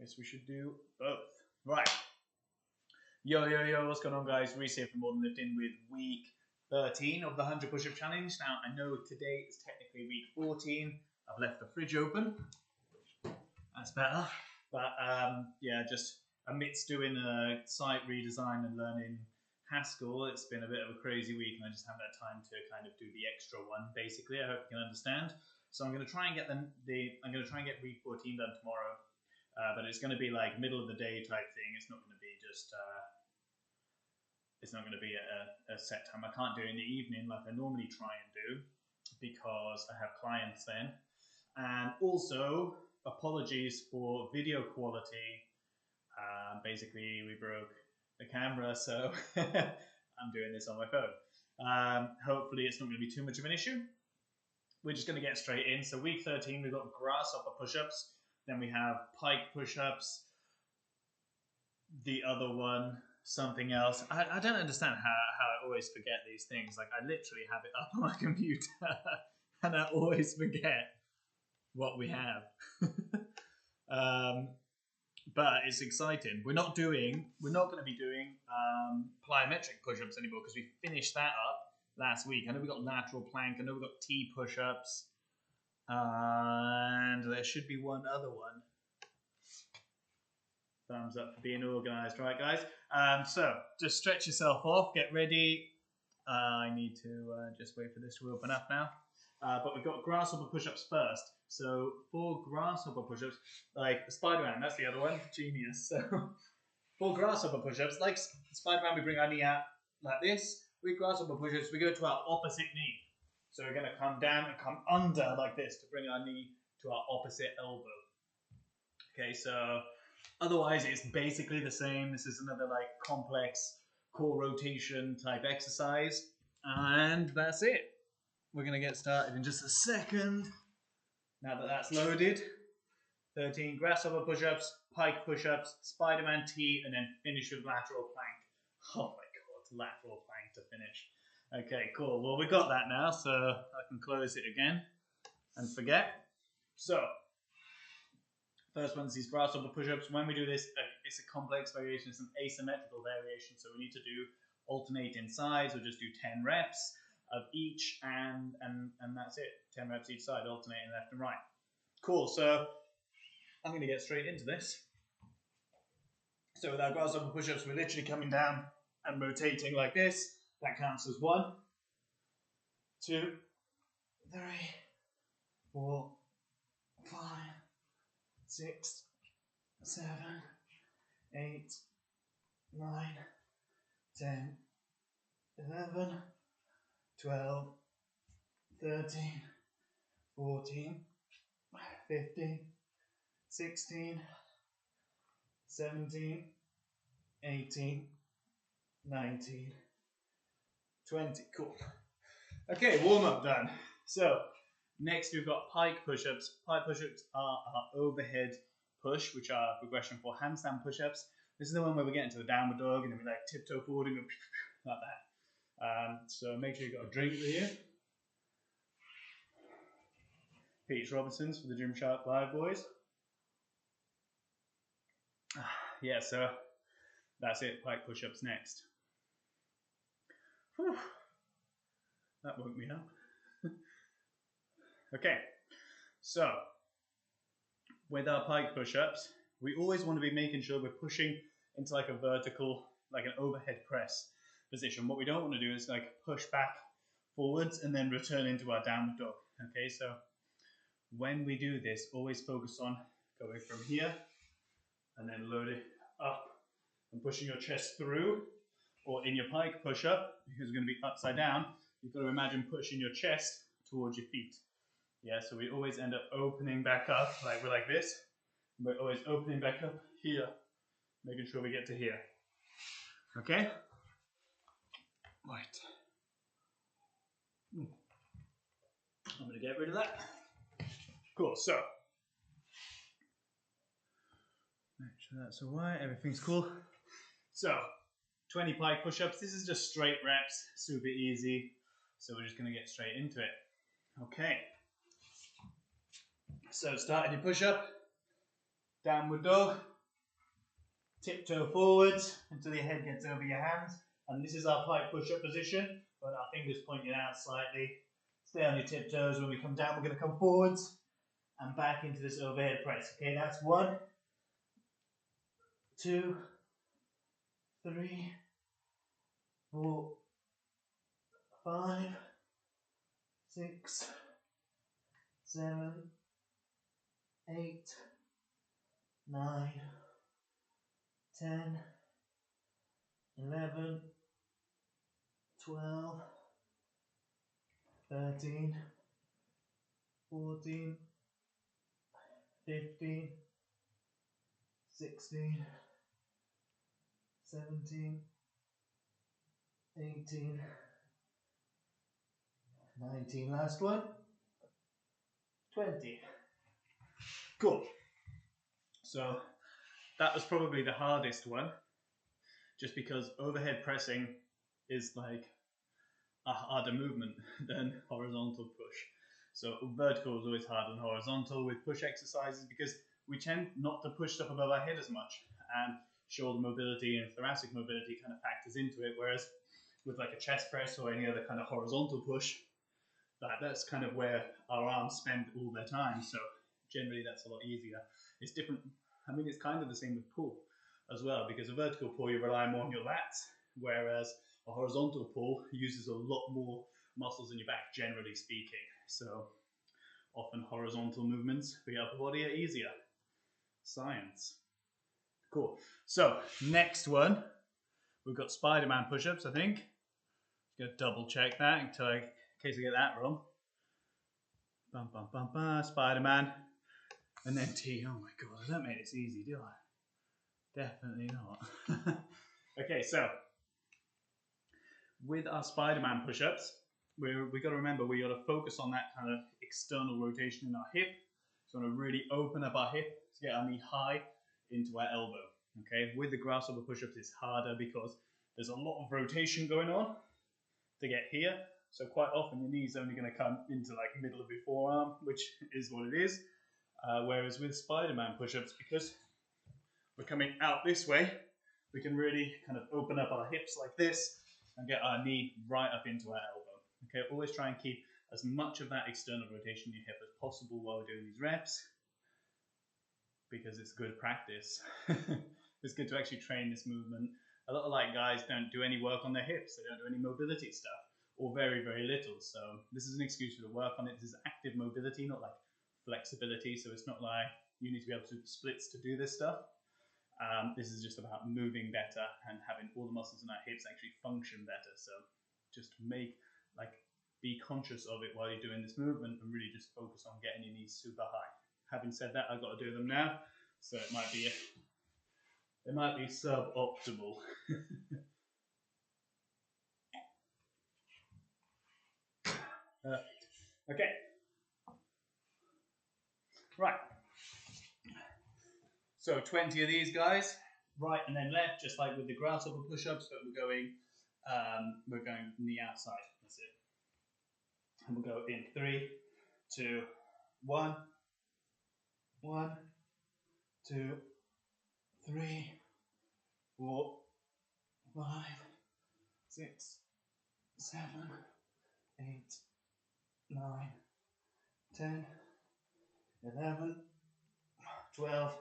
Guess we should do both. Right. Yo, yo, yo, what's going on, guys? Reese here from More Than Lifting with week 13 of the 100 push-up challenge. Now, I know today is technically week 14. I've left the fridge open. That's better. But, yeah, just amidst doing a site redesign and learning Haskell, it's been a bit of a crazy week, and I just haven't had time to kind of do the extra one, basically. I hope you can understand. So I'm going to try and get week 14 done tomorrow. But it's going to be like middle of the day type thing. It's not going to be just, it's not going to be a set time. I can't do it in the evening like I normally try and do because I have clients then. And also, apologies for video quality. Basically, we broke the camera, so I'm doing this on my phone. Hopefully, it's not going to be too much of an issue. We're just going to get straight in. So week 13, we've got grasshopper push-ups. Then we have pike push-ups. The other one, something else. I don't understand how I always forget these things. Like, I literally have it up on my computer, and I always forget what we have. But it's exciting. We're not going to be doing plyometric push-ups anymore because we finished that up last week. I know we got lateral plank. I know we got T push-ups. And there should be one other one. Thumbs up for being organised, right, guys? So just stretch yourself off, get ready. I need to just wait for this to open up now. But we've got grasshopper push-ups first. So for grasshopper push-ups, like Spider-Man, that's the other one, genius. So for grasshopper push-ups, like Spider-Man, we bring our knee out like this. With grasshopper push-ups, we go to our opposite knee. So we're going to come down and come under like this to bring our knee to our opposite elbow. Okay, so otherwise it's basically the same. This is another like complex core rotation type exercise. And that's it. We're going to get started in just a second. Now that that's loaded, 13 grasshopper push-ups, pike push-ups, Spider-Man T, and then finish with lateral plank. Oh my God, lateral plank to finish. Okay, cool. Well, we got that now, so I can close it again and forget. So, first one's these grasshopper push-ups. When we do this, it's a complex variation. It's an asymmetrical variation, so we need to do alternating sides, or just do 10 reps of each, and that's it. 10 reps each side, alternating left and right. Cool, so I'm going to get straight into this. So with our grasshopper push-ups, we're literally coming down and rotating like this. That counts as 1, 2, 3, 4, 5, 6, 7, 8, 9, 10, 11, 12, 13, 14, 15, 16, 17, 18, 19, 20. Cool. Okay, warm up done. So next we've got pike push-ups. Pike push-ups are our overhead push, which are progression for handstand push-ups. This is the one where we get into the downward dog and then we like tiptoe forward and go like that. So make sure you've got a drink here. Peach Robinson's for the Gymshark Live boys. Yeah, so that's it. Pike push-ups next. Whew. That woke me up. Okay, so with our pike push-ups, we always want to be making sure we're pushing into like a vertical, like an overhead press position. What we don't want to do is like push back forwards and then return into our downward dog. Okay, so when we do this, always focus on going from here and then load it up and pushing your chest through. Or in your pike push-up, because it's going to be upside down, you've got to imagine pushing your chest towards your feet. Yeah, so we always end up opening back up, like we're like this. We're always opening back up here, making sure we get to here. Okay? Right. I'm going to get rid of that. Cool, so. Make sure that's all right, everything's cool. So, 20 pike push-ups. This is just straight reps, super easy. So we're just going to get straight into it. Okay. So starting your push-up, downward dog, tiptoe forwards until your head gets over your hands. And this is our pike push-up position, but our fingers pointing out slightly. Stay on your tiptoes. When we come down, we're going to come forwards and back into this overhead press. Okay, that's 1, 2, 3, 4, 5, 6, 7, 8, 9, 10, 11, 12, 13, 14, 15, 16, 17, 18, 19, last one, 20. Cool. So that was probably the hardest one, just because overhead pressing is like a harder movement than horizontal push. So vertical is always harder than horizontal with push exercises because we tend not to push stuff above our head as much, and shoulder mobility and thoracic mobility kind of factors into it, whereas with like a chest press or any other kind of horizontal push, that's kind of where our arms spend all their time. So generally that's a lot easier. It's different. I mean, it's kind of the same with pull as well, because a vertical pull you rely more on your lats, whereas a horizontal pull uses a lot more muscles in your back, generally speaking. So often horizontal movements for your upper body are easier. Science. Cool. So next one, we've got Spider-Man push-ups, I think. Just gonna double check that in case I get that wrong. Bum bum bum bum, Spider-Man. And then T. Oh my god, I don't make this easy, do I? Definitely not. Okay, so with our Spider-Man push-ups, we got to remember we got to focus on that kind of external rotation in our hip. So we want to really open up our hip to get our knee high into our elbow. Okay, with the grasshopper push-ups, it's harder because there's a lot of rotation going on to get here. So quite often your knee's only going to come into like middle of your forearm, which is what it is. Whereas with Spider-Man push-ups, because we're coming out this way, we can really kind of open up our hips like this and get our knee right up into our elbow. Okay, always try and keep as much of that external rotation in your hip as possible while we're doing these reps, because it's good practice. It's good to actually train this movement. A lot of like guys don't do any work on their hips, they don't do any mobility stuff, or very, very little. So this is an excuse for to work on it. This is active mobility, not like flexibility. So it's not like you need to be able to do the splits to do this stuff. This is just about moving better and having all the muscles in our hips actually function better. So just be conscious of it while you're doing this movement and really just focus on getting your knees super high. Having said that, I've got to do them now, so it might be suboptimal. Okay. Right. So 20 of these guys, right and then left, just like with the grasshopper push-ups, but we're going on the outside. That's it. And we'll go in 3, 2, 1. 1, 2, 3, 4, 5, 6, 7, 8, 9, 10, 11, 12,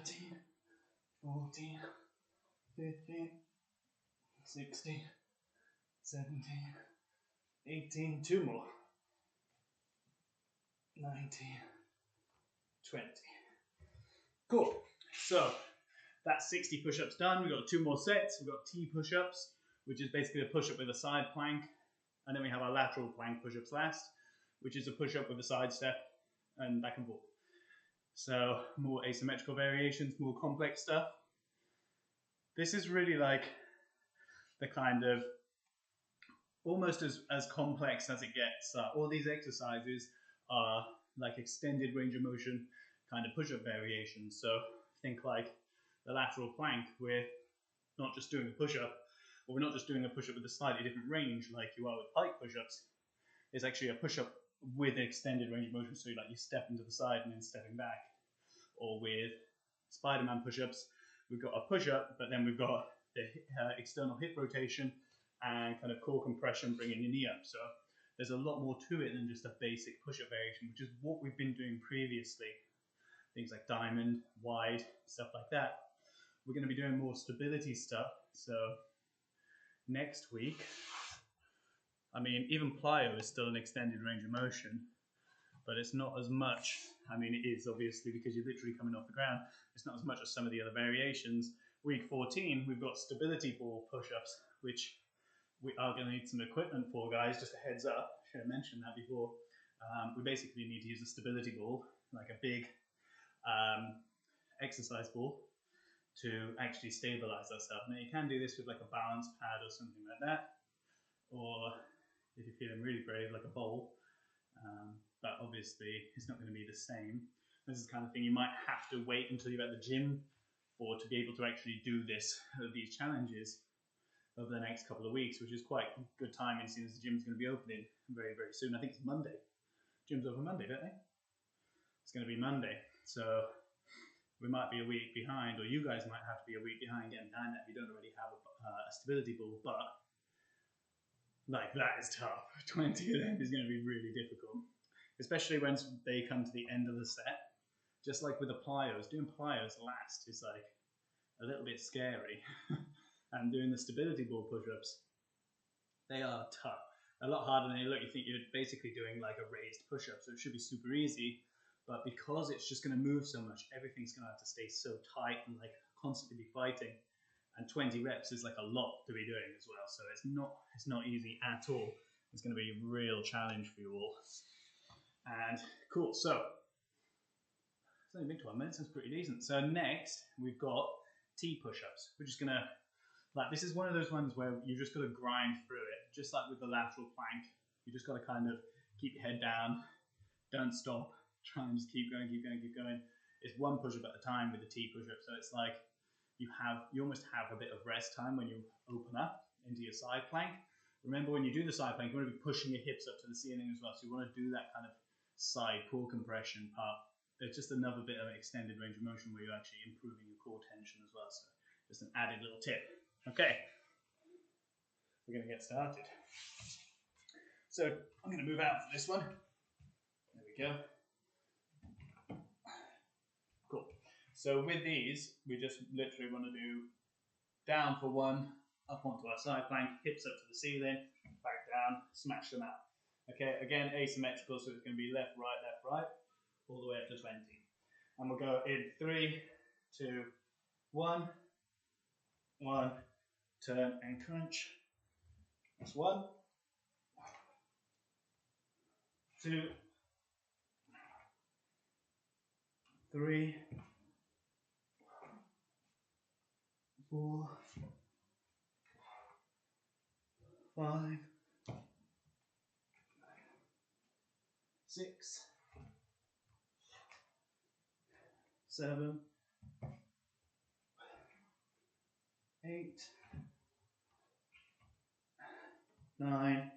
13, 14, 15, 16, 17, 18, 2 more, 19, 20. Cool. So that's 60 push-ups done. We've got 2 more sets. We've got T push-ups, which is basically a push-up with a side plank. And then we have our lateral plank push-ups last, which is a push-up with a side step and back and forth. So more asymmetrical variations, more complex stuff. This is really like the kind of almost as complex as it gets. All these exercises are like extended range of motion kind of push-up variations. So think like the lateral plank, we're not just doing a push-up, or we're not just doing a push-up with a slightly different range like you are with pike push-ups. It's actually a push-up with an extended range of motion, so you step into the side and then stepping back, or with Spider-Man push-ups. We've got a push-up, but then we've got the external hip rotation and kind of core compression, bringing your knee up. So there's a lot more to it than just a basic push-up variation, which is what we've been doing previously. Things like diamond, wide, stuff like that. We're going to be doing more stability stuff. So next week, I mean, even plyo is still an extended range of motion, but it's not as much. I mean, it is obviously because you're literally coming off the ground. It's not as much as some of the other variations. Week 14, we've got stability ball push-ups, which we are going to need some equipment for, guys. Just a heads up. Should have mentioned that before. We basically need to use a stability ball, like a big exercise ball, to actually stabilize ourselves. Now you can do this with like a balance pad or something like that, or if you're feeling really brave, like a bowl. But obviously it's not going to be the same. This is the kind of thing you might have to wait until you're at the gym for to be able to actually do this, these challenges over the next couple of weeks, which is quite good timing since the gym's going to be opening very, very soon. I think it's Monday. Gyms open Monday, don't they? It's going to be Monday. So we might be a week behind, or you guys might have to be a week behind getting behind that if you don't already have a stability ball. But like, that is tough. 20 of them is going to be really difficult, especially when they come to the end of the set. Just like with the plyos, doing plyos last is like a little bit scary. And doing the stability ball push-ups, they are tough. A lot harder than they look. You think you're basically doing like a raised push-up, so it should be super easy. But because it's just going to move so much, everything's going to have to stay so tight and like constantly be fighting. And 20 reps is like a lot to be doing as well. So it's not easy at all. It's going to be a real challenge for you all. And cool. So it's only been 12 minutes. That's pretty decent. So next we've got T push-ups. We're just going to, like, this is one of those ones where you just got to grind through it. Just like with the lateral plank, you just got to kind of keep your head down, don't stop, try and just keep going, keep going, keep going. It's one push-up at a time with the T push-up, so it's like you almost have a bit of rest time when you open up into your side plank. Remember, when you do the side plank, you want to be pushing your hips up to the ceiling as well, so you want to do that kind of side core compression part. It's just another bit of extended range of motion where you're actually improving your core tension as well, so just an added little tip. Okay, we're going to get started. So I'm going to move out for this one. There we go. Cool. So with these, we just literally want to do down for one, up onto our side plank, hips up to the ceiling, back down, smash them out. Okay, again, asymmetrical, so it's going to be left, right, all the way up to 20. And we'll go in 3, 2, 1, 1, turn and crunch. That's 1, 2, 3, 4, 5, 6, 7, 8, 9,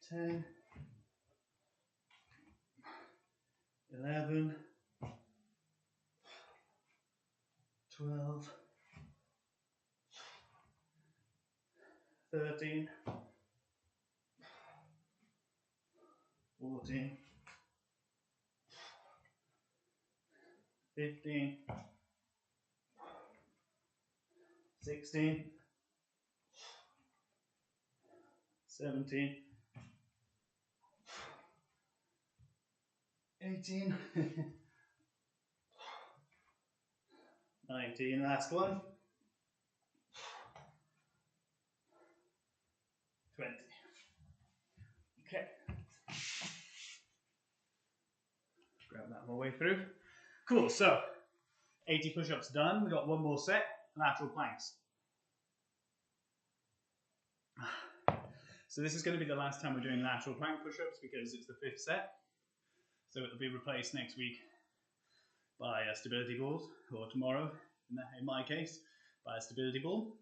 10, 11, 12, 13, 14, 15, 16, 17, 18, 19, last one, 20. Okay. Grab that my way through. Cool, so 80 push-ups done. We got one more set, lateral planks. So this is going to be the last time we're doing lateral plank push-ups because it's the 5th set. So it'll be replaced next week by stability balls, or tomorrow, in my case, by a stability ball.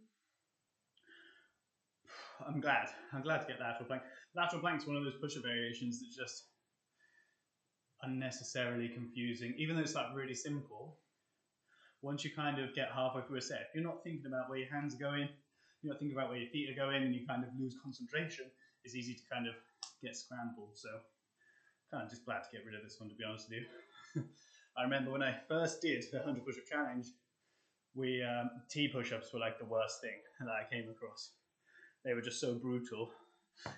I'm glad to get lateral plank. Lateral plank is one of those push-up variations that just, unnecessarily confusing, even though it's like really simple. Once you kind of get halfway through a set, if you're not thinking about where your hands are going, you're not thinking about where your feet are going, and you kind of lose concentration, it's easy to kind of get scrambled. So kind of just glad to get rid of this one, to be honest with you. I remember when I first did the 100 push-up challenge, T push-ups were like the worst thing that I came across. They were just so brutal,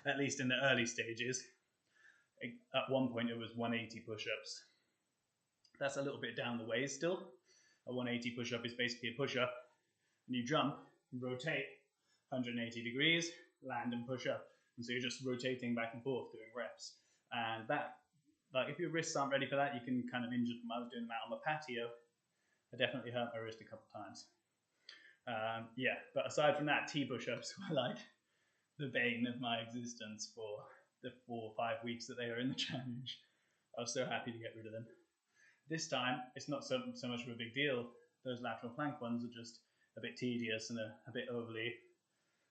at least in the early stages. At one point it was 180 push-ups. That's a little bit down the way still. A 180 push-up is basically a push-up, and you jump and rotate 180 degrees, land and push up. And so you're just rotating back and forth doing reps. And that, like, if your wrists aren't ready for that, you can kind of injure them. I was doing that on the patio. I definitely hurt my wrist a couple of times. Yeah, but aside from that, T push-ups were like the bane of my existence for the 4 or 5 weeks that they were in the challenge. I was so happy to get rid of them. This time, it's not so much of a big deal. Those lateral plank ones are just a bit tedious and a bit overly,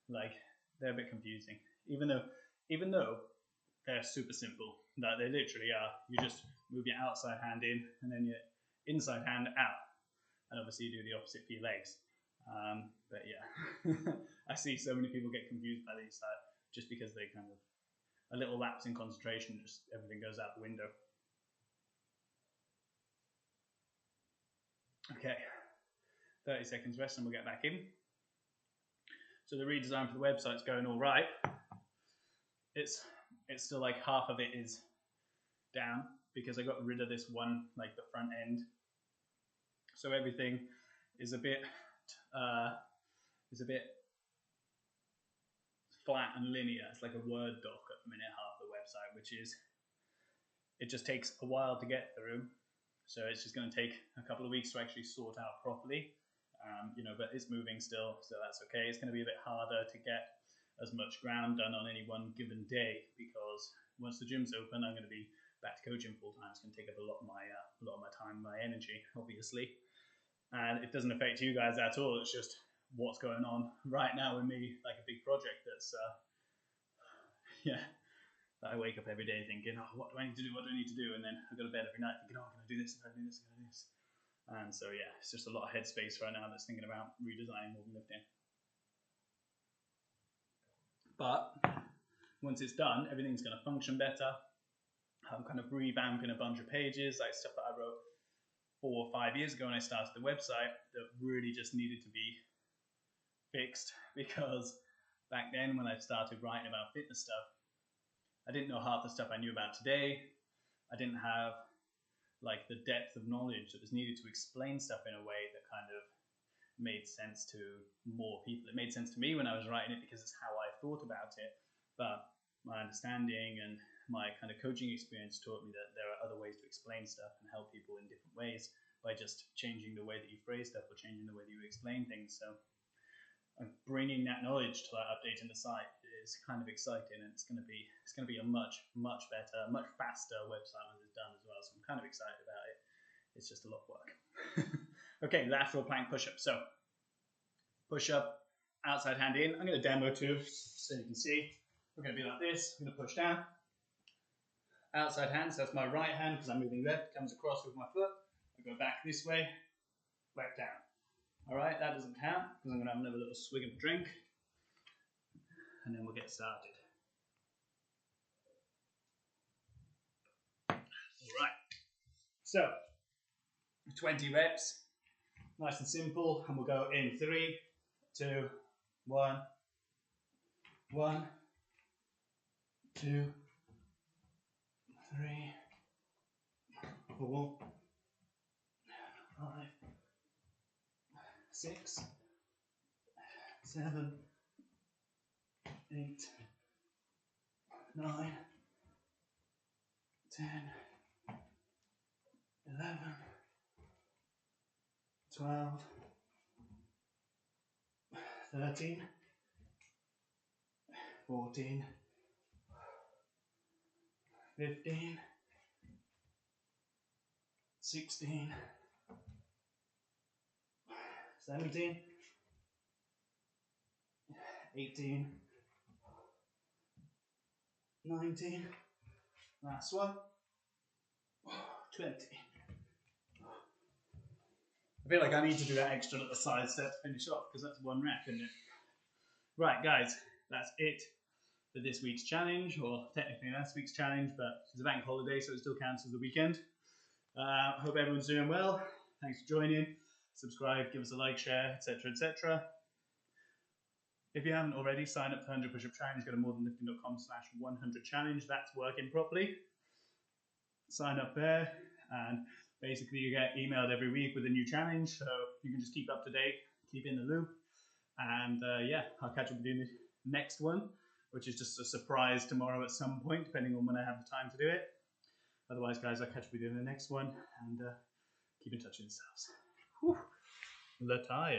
like, they're a bit confusing. Even though they're super simple, that they literally are. You just move your outside hand in and then your inside hand out. And obviously you do the opposite for your legs. But yeah, I see so many people get confused by these just because they kind of, a little lapse in concentration, just everything goes out the window. Okay, 30 seconds rest and we'll get back in. So the redesign for the website's going all right. It's still like half of it is down because I got rid of this one, like the front end. So everything is a bit flat and linear. It's like a Word doc at the minute, half the website, which is, it just takes a while to get through. So it's just going to take a couple of weeks to actually sort out properly. But it's moving still, so that's okay. It's going to be a bit harder to get as much ground done on any one given day because once the gym's open, I'm going to be back to coaching full time. It's going to take up a lot of my time, my energy, obviously. And it doesn't affect you guys at all. It's just what's going on right now with me, like a big project that's, that I wake up every day thinking, oh, what do I need to do? What do I need to do? And then I go to bed every night thinking, oh, I'm going to do this, I'm going to do this, I'm going to do this. And so, yeah, it's just a lot of headspace right now that's thinking about redesigning more than lifting. But once it's done, everything's going to function better. I'm kind of revamping a bunch of pages, like stuff that I wrote 4 or 5 years ago when I started the website that really just needed to be fixed because back then when I started writing about fitness stuff, I didn't know half the stuff I knew about today. I didn't have like the depth of knowledge that was needed to explain stuff in a way that kind of made sense to more people. It made sense to me when I was writing it because it's how I thought about it, but my understanding and my kind of coaching experience taught me that there are other ways to explain stuff and help people in different ways by just changing the way that you phrase stuff or changing the way that you explain things. So bringing that knowledge to that update in the site is kind of exciting, and it's going to be a much better, much faster website when it's done as well. So I'm kind of excited about it. It's just a lot of work. Okay, lateral plank push-up. So push-up, outside hand in. I'm going to demo too, so you can see. We're going to be like this. I'm going to push down. Outside hand, so that's my right hand because I'm moving left, comes across with my foot. I go back this way, back down. All right, that doesn't count because I'm going to have another little swig of drink, and then we'll get started. All right, so 20 reps, nice and simple, and we'll go in 3, 2, 1, 1, 2, 3, 4, 5, 6, 7, 8, 9, 10, 11, 12, 13, 14, 15, 16, 17, 18, 19, last one, 20. I feel like I need to do that extra little side step to finish off because that's one rep, isn't it? Right, guys, that's it for this week's challenge, or technically last week's challenge, but it's a bank holiday, so it still counts as the weekend. Hope everyone's doing well. Thanks for joining. Subscribe, give us a like, share, etc., etc. If you haven't already, sign up for 100 Push-Up Challenge. Go to morethanlifting.com/100challenge. That's working properly. Sign up there, and basically you get emailed every week with a new challenge, so you can just keep up to date, keep in the loop. And yeah, I'll catch up with you in the next one, which is just a surprise tomorrow at some point, depending on when I have the time to do it. Otherwise, guys, I'll catch up with you in the next one, and keep in touch with yourselves. Whew. Le tired.